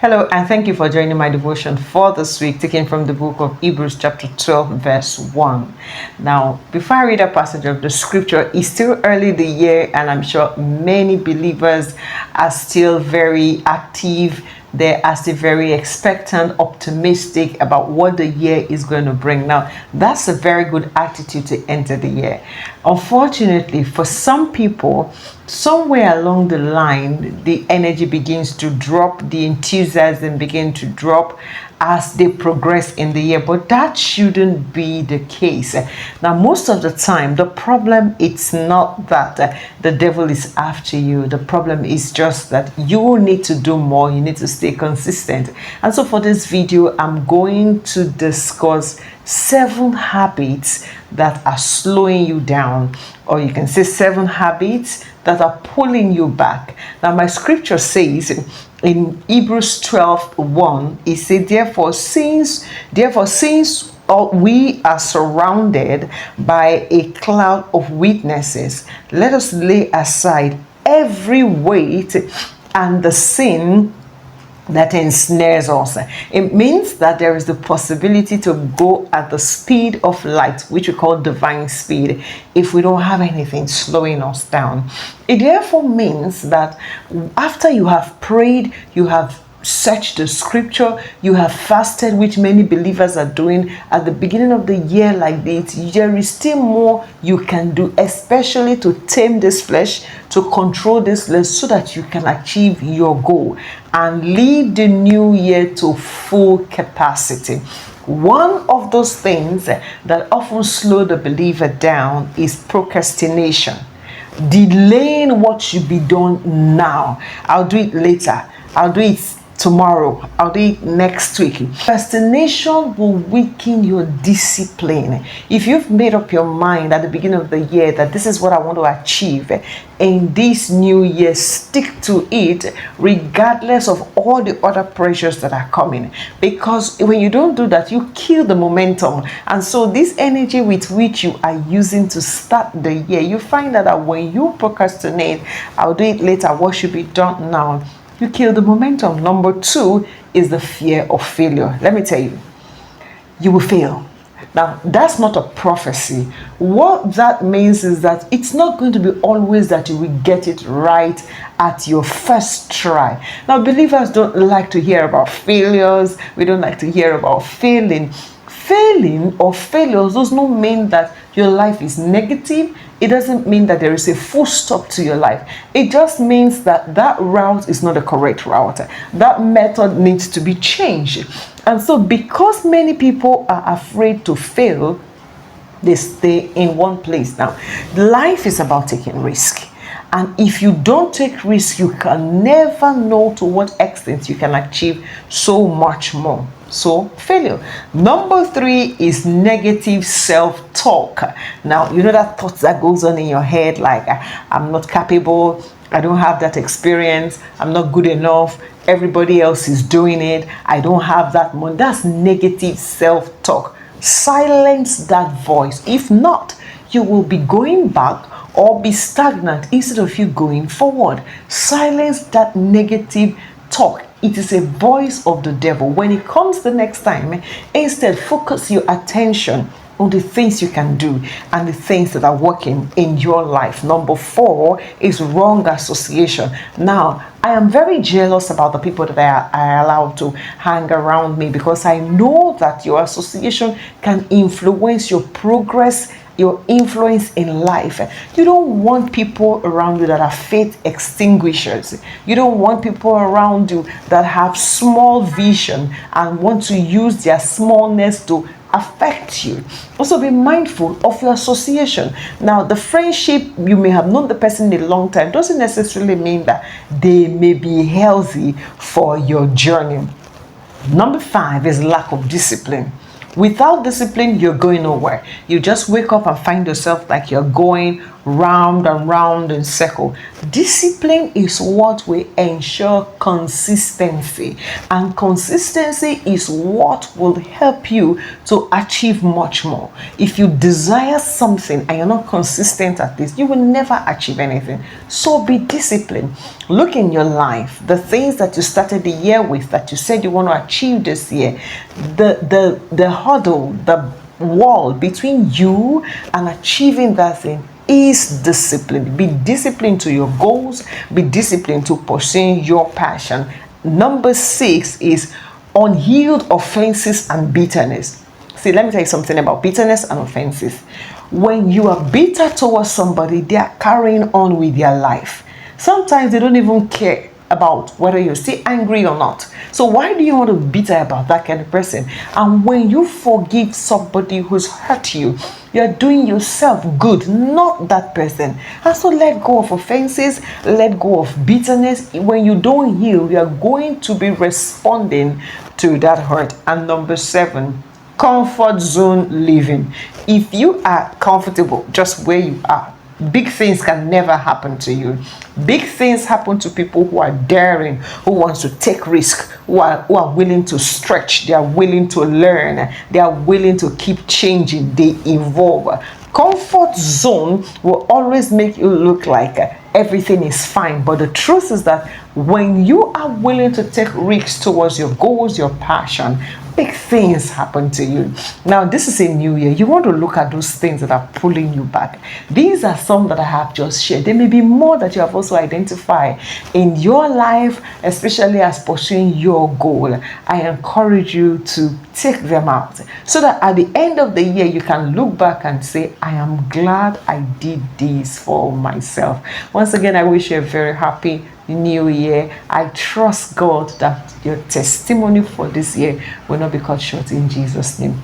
Hello, and thank you for joining my devotion for this week, taken from the book of Hebrews, chapter 12, verse 1. Now, before I read a passage of the scripture, it's still early in the year, and I'm sure many believers are still very active. They are still very expectant, optimistic about what the year is going to bring. Now, that's a very good attitude to enter the year. Unfortunately, for some people, somewhere along the line, the energy begins to drop, the enthusiasm begins to drop as they progress in the year, but that shouldn't be the case. Now, most of the time, the problem, it's not that the devil is after you. The problem is just that you need to do more. You need to stay consistent. And so for this video, I'm going to discuss 7 habits that are slowing you down, or you can say 7 habits that are pulling you back. Now, my scripture says in Hebrews 12:1, it says, therefore since we are surrounded by a cloud of witnesses, let us lay aside every weight and the sin that ensnares us. It means that there is the possibility to go at the speed of light, which we call divine speed, if we don't have anything slowing us down. It therefore means that after you have prayed, you have searched the scripture, you have fasted, which many believers are doing at the beginning of the year like this, there is still more you can do, especially to tame this flesh, to control this flesh, so that you can achieve your goal and lead the new year to full capacity. One of those things that often slow the believer down is procrastination. Delaying what should be done now. I'll do it later. I'll do it tomorrow. I'll do it next week. Procrastination will weaken your discipline. If you've made up your mind at the beginning of the year that this is what I want to achieve in this new year, stick to it regardless of all the other pressures that are coming. Because when you don't do that, you kill the momentum. And so this energy with which you are using to start the year, you find that when you procrastinate, I'll do it later, what should be done now, you kill the momentum. Number 2 is the fear of failure. Let me tell you, you will fail. Now, that's not a prophecy. What that means is that it's not going to be always that you will get it right at your first try. Now, believers don't like to hear about failures. We don't like to hear about failing. Failing or failures does not mean that your life is negative. It doesn't mean that there is a full stop to your life. It just means that that route is not the correct route. That method needs to be changed. And so because many people are afraid to fail, they stay in one place. Now, life is about taking risk. And if you don't take risk, you can never know to what extent you can achieve so much more. So, failure. Number 3 is negative self-talk. Now, you know that thought that goes on in your head like, I'm not capable, I don't have that experience, I'm not good enough, everybody else is doing it, I don't have that money. That's negative self-talk. Silence that voice. If not, you will be going back or be stagnant instead of you going forward. Silence that negative talk. It is a voice of the devil. When it comes the next time, instead focus your attention on the things you can do and the things that are working in your life. Number 4 is wrong association. Now, I am very jealous about the people that I allow to hang around me, because I know that your association can influence your progress, your influence in life. You don't want people around you that are faith extinguishers. You don't want people around you that have small vision and want to use their smallness to affect you. Also, be mindful of your association. Now, the friendship, you may have known the person a long time, doesn't necessarily mean that they may be healthy for your journey. Number 5 is lack of discipline. Without discipline, you're going nowhere. You just wake up and find yourself like you're going round and round in circle. Discipline is what will ensure consistency, and consistency is what will help you to achieve much more. If you desire something and you're not consistent at this, you will never achieve anything. So be disciplined. Look in your life, the things that you started the year with, that you said you want to achieve this year, the hurdle, the wall between you and achieving that thing is discipline. Be disciplined to your goals, be disciplined to pursuing your passion. Number 6 is unhealed offenses and bitterness. See, let me tell you something about bitterness and offenses. When you are bitter towards somebody, they are carrying on with their life. Sometimes they don't even care about whether you're still angry or not. So why do you want to be bitter about that kind of person? And when you forgive somebody who's hurt you, you're doing yourself good, not that person. And so let go of offenses, let go of bitterness. When you don't heal, you're going to be responding to that hurt. And number 7, comfort zone living. If you are comfortable just where you are, big things can never happen to you. Big things happen to people who are daring, who wants to take risk, who are willing to stretch, they are willing to learn, they are willing to keep changing, they evolve. Comfort zone will always make you look like everything is fine, but the truth is that when you are willing to take risks towards your goals, your passion, big things happen to you. Now, this is a new year. You want to look at those things that are pulling you back. These are some that I have just shared. There may be more that you have also identified in your life, especially as pursuing your goal. I encourage you to take them out so that at the end of the year, you can look back and say, I am glad I did this for myself. Once again, I wish you a very happy new year. I trust God that your testimony for this year will not be cut short in Jesus' name.